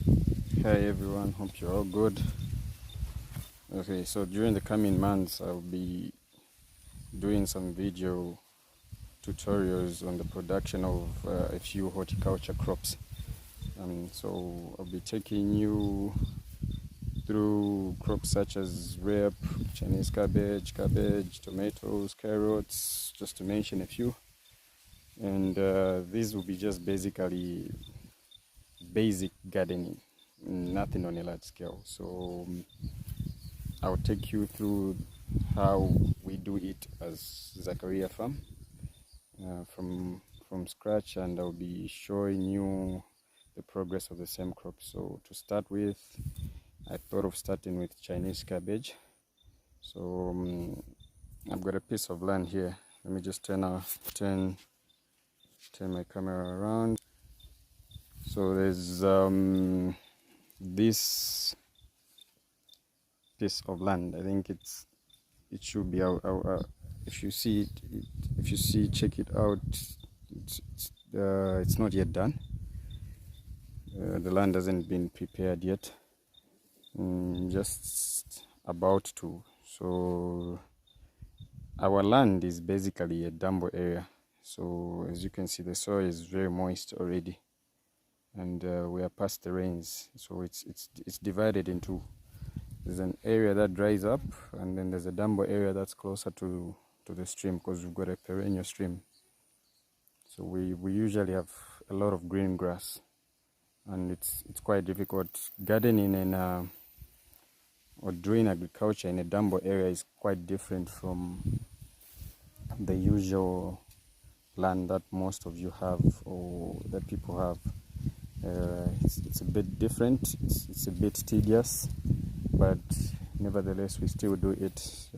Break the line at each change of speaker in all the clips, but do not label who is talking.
Hi everyone, hope you're all good. Okay, so during the coming months, I'll be doing some video tutorials on the production of a few horticulture crops. So I'll be taking you through crops such as rep, Chinese cabbage, tomatoes, carrots, just to mention a few. And these will be just basically basic gardening, nothing on a large scale. So I'll take you through how we do it as Zachariah Farm from scratch, and I'll be showing you the progress of the same crop. So to start with, I thought of starting with Chinese cabbage. So I've got a piece of land here. Let me just turn my camera around. So there's this piece of land. I think it should be if you see it, check it out. It's not yet done. The land hasn't been prepared yet, just about to. So our land is basically a dumbo area. So as you can see, the soil is very moist already, and we are past the rains. So it's divided into, there's an area that dries up, and then there's a dumbo area that's closer to the stream, because we've got a perennial stream. So we usually have a lot of green grass, and it's quite difficult gardening and or doing agriculture in a dumbo area is quite different from the usual land that most of you have or that people have. It's a bit different. It's a bit tedious, but nevertheless we still do it.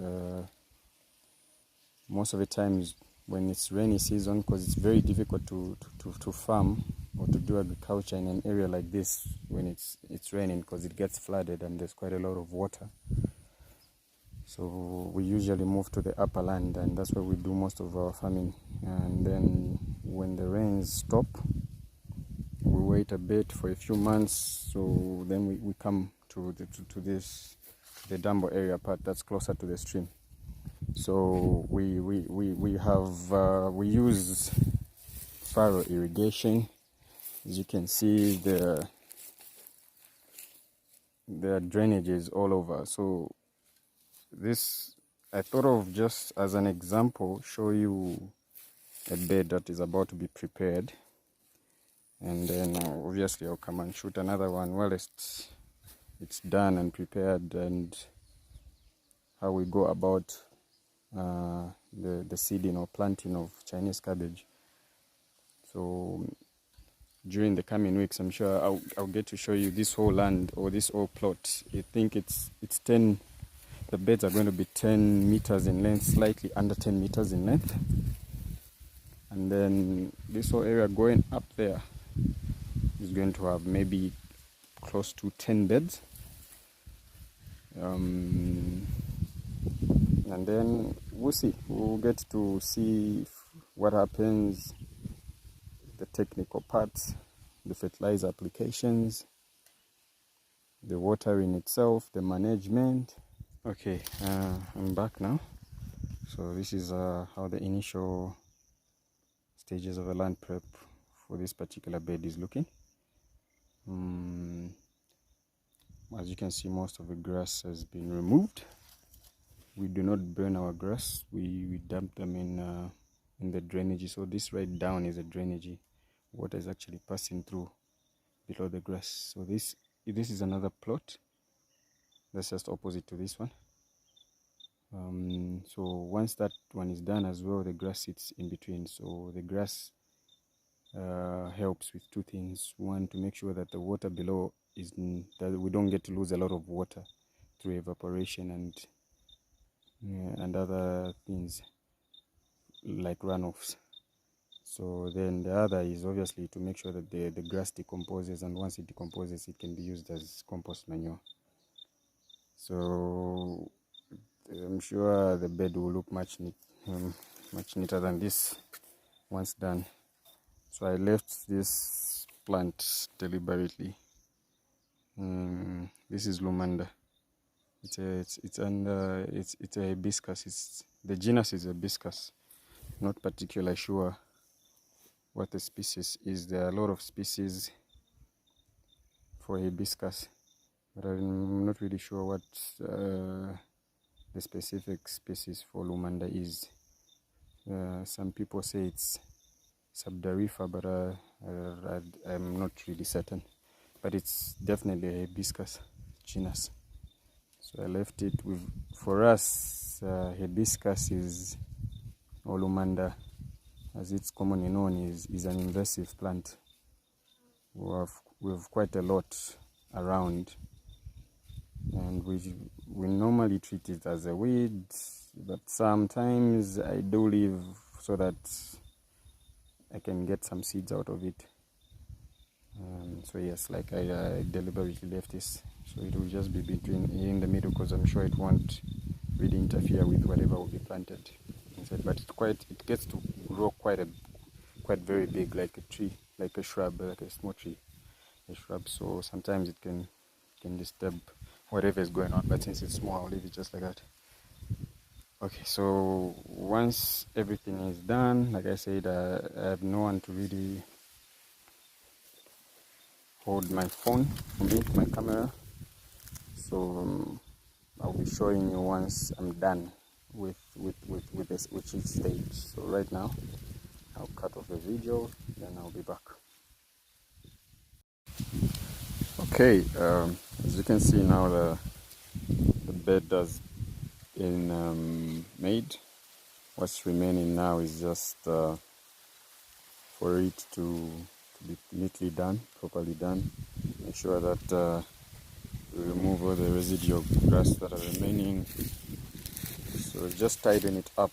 Most of the times when it's rainy season, because it's very difficult to farm or to do agriculture in an area like this when it's raining, because it gets flooded and there's quite a lot of water. So we usually move to the upper land, and that's where we do most of our farming. And then when the rains stop, we wait a bit for a few months, so then we come to the dumbo area part that's closer to the stream. So we use furrow irrigation. As you can see, there are drainages all over. So this, I thought of just as an example, show you a bed that is about to be prepared, and then obviously I'll come and shoot another one while it's done and prepared, and how we go about the seeding or planting of Chinese cabbage. So during the coming weeks, I'm sure I'll get to show you this whole land or this whole plot. I think it's 10. The beds are going to be 10 meters in length, slightly under 10 meters in length, and then this whole area going up there is going to have maybe close to 10 beds. And then we'll see. We'll get to see what happens, the technical parts, the fertilizer applications, the watering itself, the management. Okay, I'm back now. So this is how the initial stages of a land prep for this particular bed is looking. As you can see, most of the grass has been removed. We do not burn our grass. We dump them in the drainage. So this right down is a drainage. Water is actually passing through below the grass. So this is another plot that's just opposite to this one. So once that one is done as well, the grass sits in between. So the grass helps with two things. One, to make sure that the water below that we don't get to lose a lot of water through evaporation and other things like runoffs. So then the other is obviously to make sure that the grass decomposes, and once it decomposes, it can be used as compost manure. So I'm sure the bed will look much neater than this once done. So I left this plant deliberately This is Lumanda. It's a hibiscus. The genus is hibiscus. Not particularly sure what the species is. There are a lot of species for hibiscus, but I'm not really sure what the specific species for Lumanda is. Some people say it's Subdarifa, but I'm not really certain. But it's definitely a hibiscus genus. So I left it with, for us, hibiscus is, or Lumanda, as it's commonly known, is an invasive plant. We have quite a lot around, and we normally treat it as a weed, but sometimes I do leave so that I can get some seeds out of it. So yes, like I deliberately left this, so it will just be in the middle, because I'm sure it won't really interfere with whatever will be planted inside. But it gets to grow quite very big, like a tree, like a shrub, like a small tree, a shrub. So sometimes it can disturb whatever is going on. But since it's small, I'll leave it just like that. Okay, so once everything is done, like I said, I have no one to really hold my phone for me, my camera. So I'll be showing you once I'm done with each stage. So right now, I'll cut off the video, then I'll be back. Okay, as you can see now, the bed has been made. What's remaining now is just for it to be neatly done, properly done. Make sure that we remove all the residual grass that are remaining. So just tighten it up,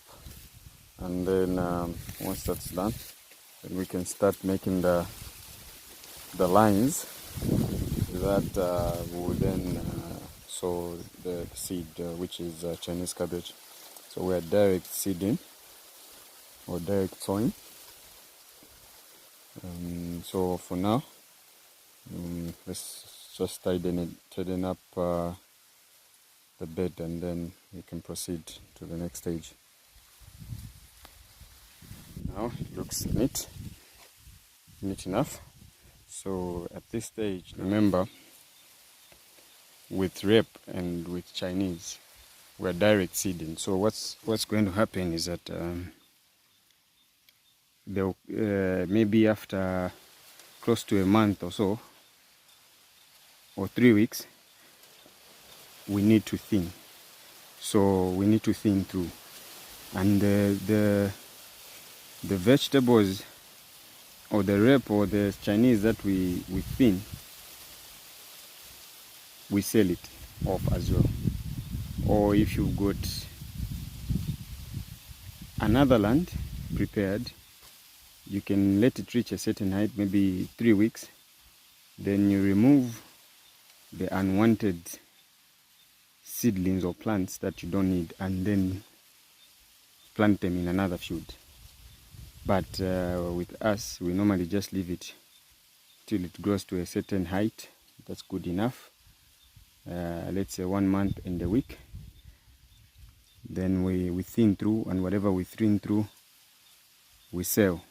and then once that's done, then we can start making the lines that will then sow the seed, which is Chinese cabbage. So we are direct seeding or direct sowing. So for now, let's just tighten up the bed, and then we can proceed to the next stage. Now it looks neat enough. So at this stage, remember, with rape and with Chinese, we're direct seeding. So what's going to happen is that maybe after close to a month or so, or 3 weeks, we need to thin. So we need to thin through, and the vegetables or the rape or the Chinese that we thin, we sell it off as well. Or if you've got another land prepared, you can let it reach a certain height, maybe 3 weeks, then you remove the unwanted seedlings or plants that you don't need, and then plant them in another field. But with us, we normally just leave it till it grows to a certain height. That's good enough. Let's say 1 month and a week. Then we thin through, and whatever we thin through, we sell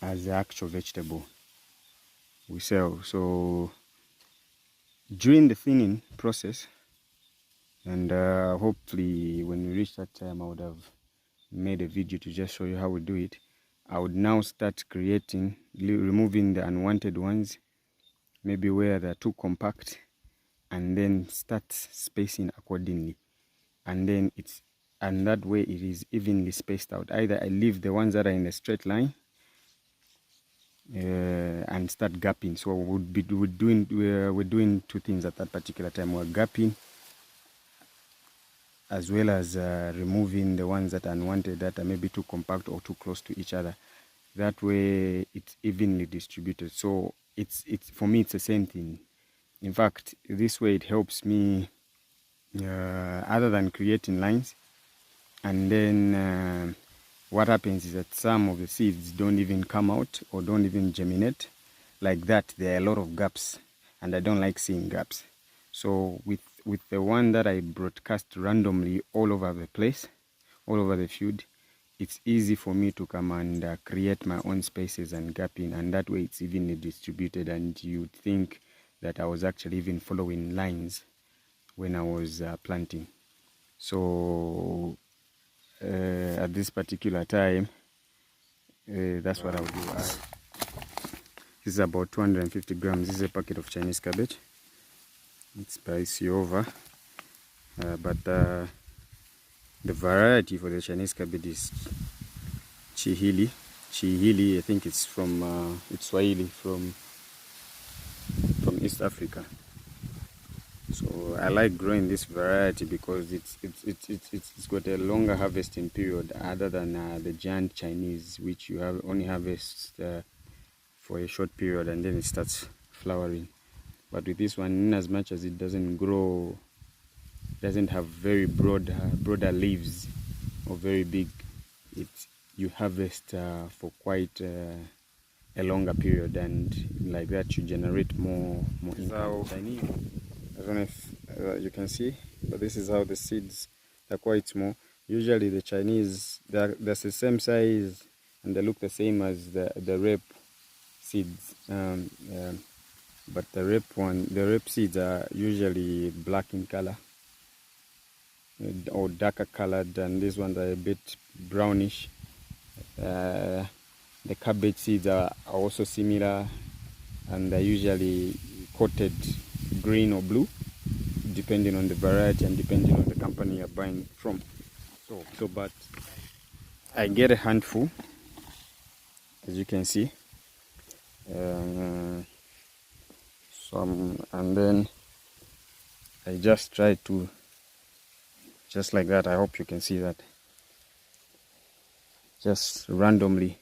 as the actual vegetable. We sell. So during the thinning process, and hopefully when we reach that time, I would have made a video to just show you how we do it. I would now start removing the unwanted ones, maybe where they're too compact, and then start spacing accordingly. And then that way it is evenly spaced out. Either I leave the ones that are in a straight line and start gapping. So we're doing two things at that particular time. We're gapping as well as removing the ones that are unwanted, that are maybe too compact or too close to each other. That way it's evenly distributed. So it's for me, it's the same thing. In fact, this way it helps me other than creating lines. And then what happens is that some of the seeds don't even come out or don't even germinate. Like that, there are a lot of gaps. and I don't like seeing gaps. So with the one that I broadcast randomly all over the place, all over the field, it's easy for me to come and create my own spaces and gapping, and that way it's evenly distributed, and you'd think that I was actually even following lines when I was planting. So at this particular time, that's what I'll do. This is about 250 grams. This is a packet of Chinese cabbage. It's spicy over, but the variety for the Chinese cabbage is Chihili. Chihili, I think it's from it's Swahili, from East Africa. So I like growing this variety because it's got a longer harvesting period other than the giant Chinese, which you have only harvest for a short period and then it starts flowering. But with this one, in as much as it doesn't grow, doesn't have very broader leaves or very big, you harvest for quite a longer period, and like that you generate more income. Chinese, I don't know if you can see, but this is how the seeds are quite small. Usually the Chinese, they're the same size and they look the same as the rape seeds, but the rape seeds are usually black in color or darker colored, and these ones are a bit brownish. The cabbage seeds are also similar, and they're usually coated green or blue, depending on the variety and depending on the company you're buying from. But I get a handful, as you can see, and then I just try to, just like that. I hope you can see that. Just randomly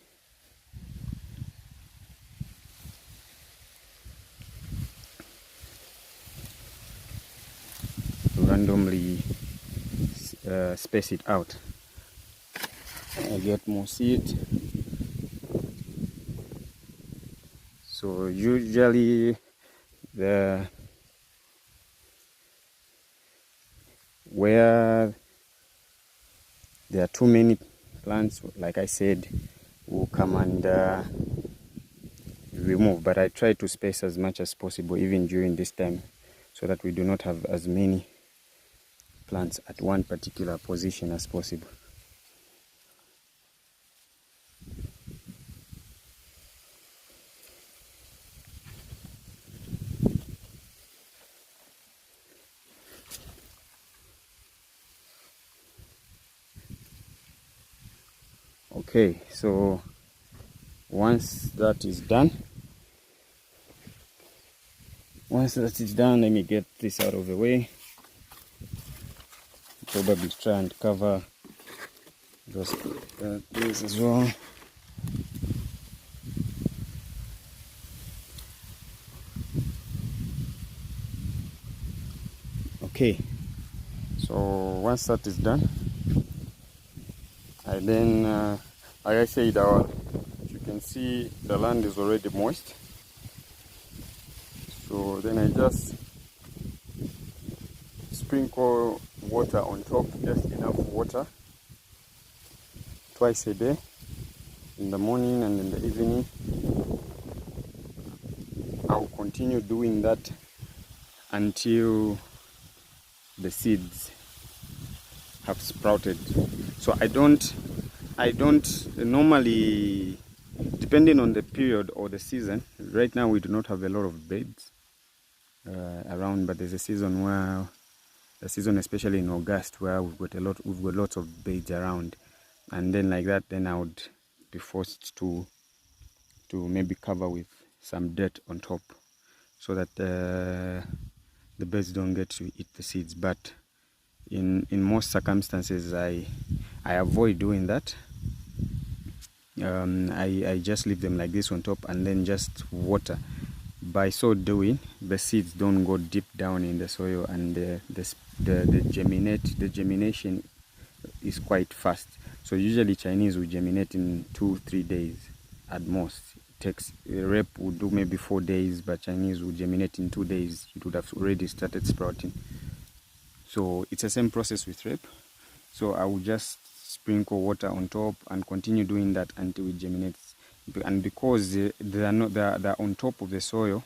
space it out. I get more seed. So usually where there are too many plants, like I said, will come and remove, but I try to space as much as possible even during this time, so that we do not have as many plants at one particular position as possible. Okay, so once that is done, let me get this out of the way. Probably try and cover those things as well. Okay, so once that is done, I then, like I said, you can see the land is already moist. So then I just sprinkle water on top, just enough water, twice a day, in the morning and in the evening. I'll continue doing that until the seeds have sprouted. So I don't normally, depending on the period or the season. Right now we do not have a lot of beds around, but there's a season where, especially in August, where we've got lots of beds around, and then like that, then I would be forced to maybe cover with some dirt on top, so that the birds don't get to eat the seeds. But in most circumstances, I avoid doing that. I just leave them like this on top and then just water. By so doing, the seeds don't go deep down in the soil, and the germination is quite fast. So usually Chinese will germinate in 2-3 days at most. takes, rep would do maybe 4 days, but Chinese would germinate in 2 days. It would have already started sprouting. So it's the same process with rep. So I will just sprinkle water on top and continue doing that until it germinates. And because they are on top of the soil,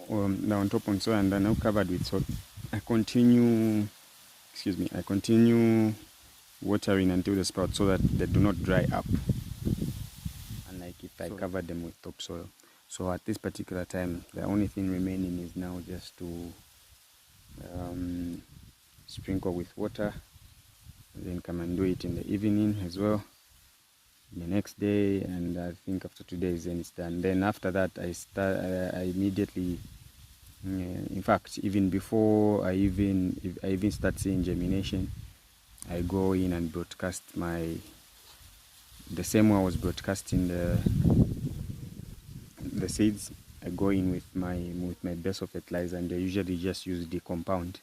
they're on top of soil and they're now covered with soil, I continue watering until they sprout, so that they do not dry up, unlike if I cover them with topsoil. So at this particular time, the only thing remaining is now just to sprinkle with water, and then come and do it in the evening as well, the next day, and I think after 2 days then it's done. Then after that I immediately, in fact even before I even start seeing germination, I go in and broadcast the same way I was broadcasting the seeds. I go in with my basil fertilizer, and I usually just use the compound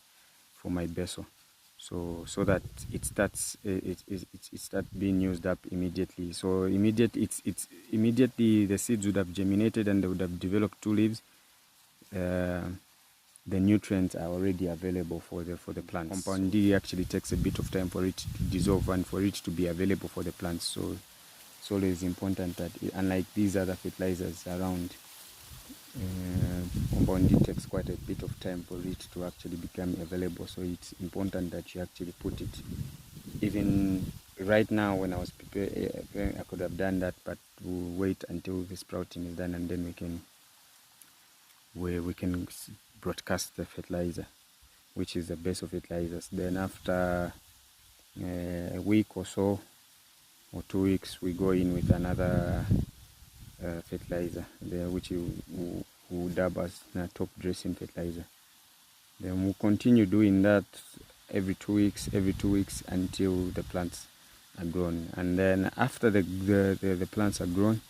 for my basil, so that it starts being used up immediately. So immediately the seeds would have germinated and they would have developed 2 leaves. The nutrients are already available for the plants. Compound D actually takes a bit of time for it to dissolve and for it to be available for the plants. So it's always important that, unlike these other fertilizers around, compound D takes quite a bit of time for it to actually become available. So it's important that you actually put it. Even right now, when I was preparing, I could have done that, but we'll wait until the sprouting is done, and then we can broadcast the fertilizer, which is the base of fertilizers. Then after a week or so, or 2 weeks, we go in with another fertilizer there, which will dub as a top dressing fertilizer. Then we'll continue doing that every 2 weeks until the plants are grown. And then after the plants are grown,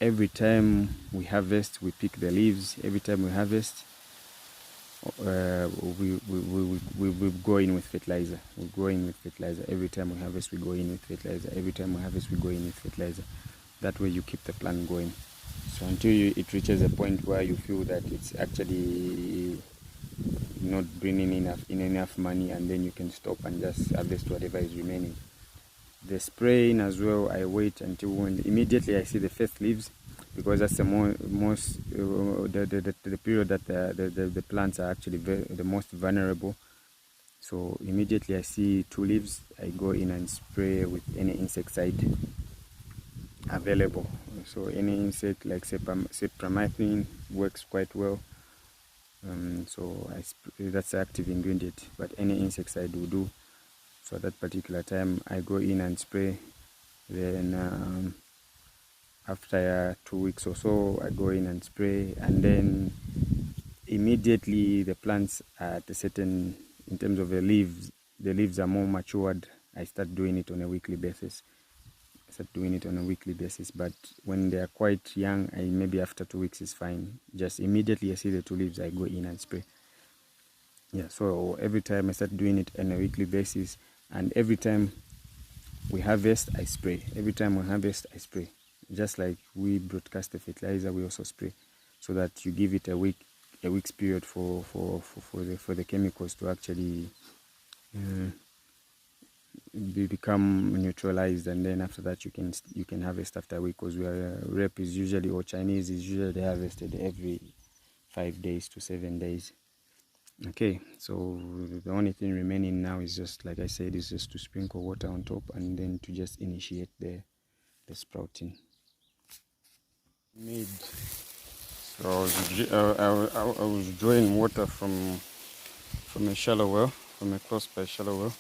every time we harvest, we pick the leaves. Every time we harvest, we go in with fertilizer. We go in with fertilizer. Every time we harvest, we go in with fertilizer. Every time we harvest, we go in with fertilizer. That way you keep the plant going. So until it reaches a point where you feel that it's actually not bringing enough money, and then you can stop and just harvest whatever is remaining. The spraying as well, I wait until when immediately I see the first leaves, because that's the the period that the plants are actually the most vulnerable. So immediately I see 2 leaves, I go in and spray with any insecticide available. So any insect like cypermethrin works quite well. So that's the active ingredient, but any insecticide will do. So at that particular time, I go in and spray. Then after 2 weeks or so, I go in and spray, and then immediately the plants are at a certain, in terms of the leaves are more matured. I start doing it on a weekly basis. But when they are quite young, maybe after 2 weeks is fine. Just immediately I see the 2 leaves, I go in and spray. Yeah, so every time I start doing it on a weekly basis, and every time we harvest, I spray. Every time we harvest, I spray. Just like we broadcast the fertilizer, we also spray, so that you give it a week's period for the chemicals to actually become neutralized, and then after that you can harvest after a week, because rep is usually, or Chinese is usually harvested every 5 days to 7 days. Okay, so the only thing remaining now is just, like I said, is just to sprinkle water on top, and then to just initiate the sprouting. So I was drawing water from a shallow well, from a close by shallow well,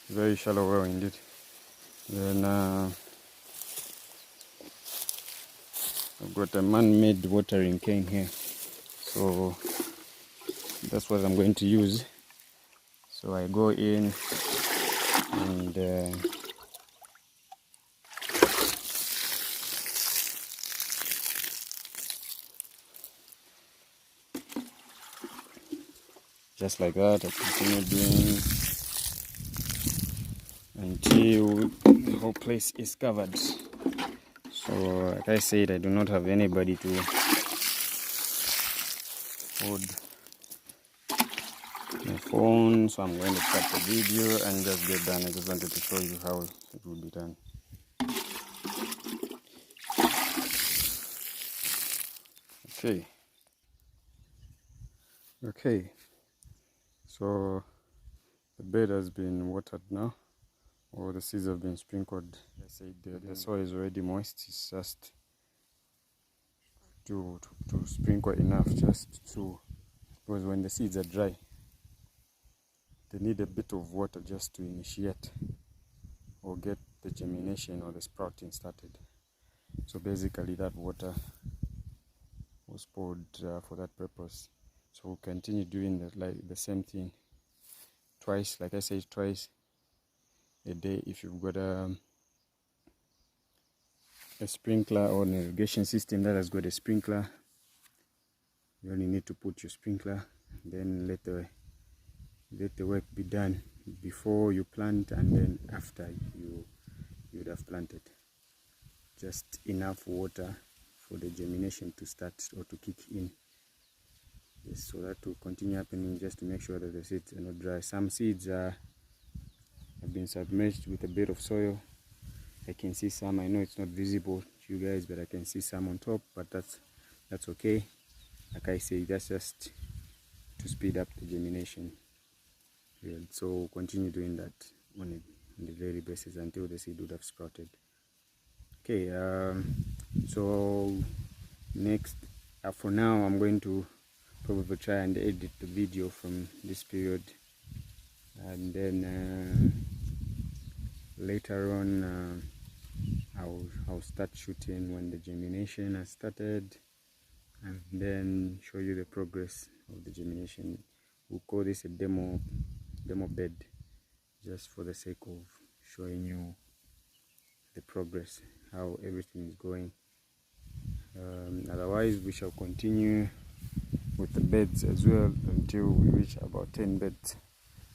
very shallow well indeed. Then I've got a man-made watering cane here, so that's what I'm going to use. So I go in and just like that, I continue doing until the whole place is covered. So like I said, I do not have anybody to hold my phone, so I'm going to cut the video and just get done. I just wanted to show you how it will be done. Okay, so the bed has been watered now, or the seeds have been sprinkled. I said the soil is already moist. It's just to sprinkle enough, just to, because when the seeds are dry, they need a bit of water just to initiate or get the germination or the sprouting started. So basically that water was poured for that purpose. So we'll continue doing that, like the same thing twice, like I said, twice a day. If you've got a sprinkler or an irrigation system that has got a sprinkler, you only need to put your sprinkler, then let the work be done before you plant and then after you'd have planted. Just enough water for the germination to start or to kick in. Yes, so that will continue happening, just to make sure that the seeds are not dry. Some seeds have been submerged with a bit of soil. I can see some. I know it's not visible to you guys, but I can see some on top, but that's okay. Like I say, that's just to speed up the germination. Yeah, so continue doing that on a daily basis until the seed would have sprouted. Okay, so next, for now, I'm going to probably try and edit the video from this period, and then later on I'll start shooting when the germination has started, and then show you the progress of the germination. We'll call this a demo bed, just for the sake of showing you the progress, how everything is going. Otherwise we shall continue with the beds as well until we reach about 10 beds.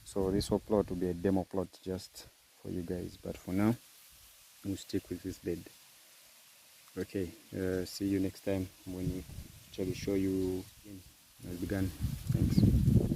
So this whole plot will be a demo plot just for you guys, but for now we'll stick with this bed. Okay, see you next time when we actually show you how it began. Thanks.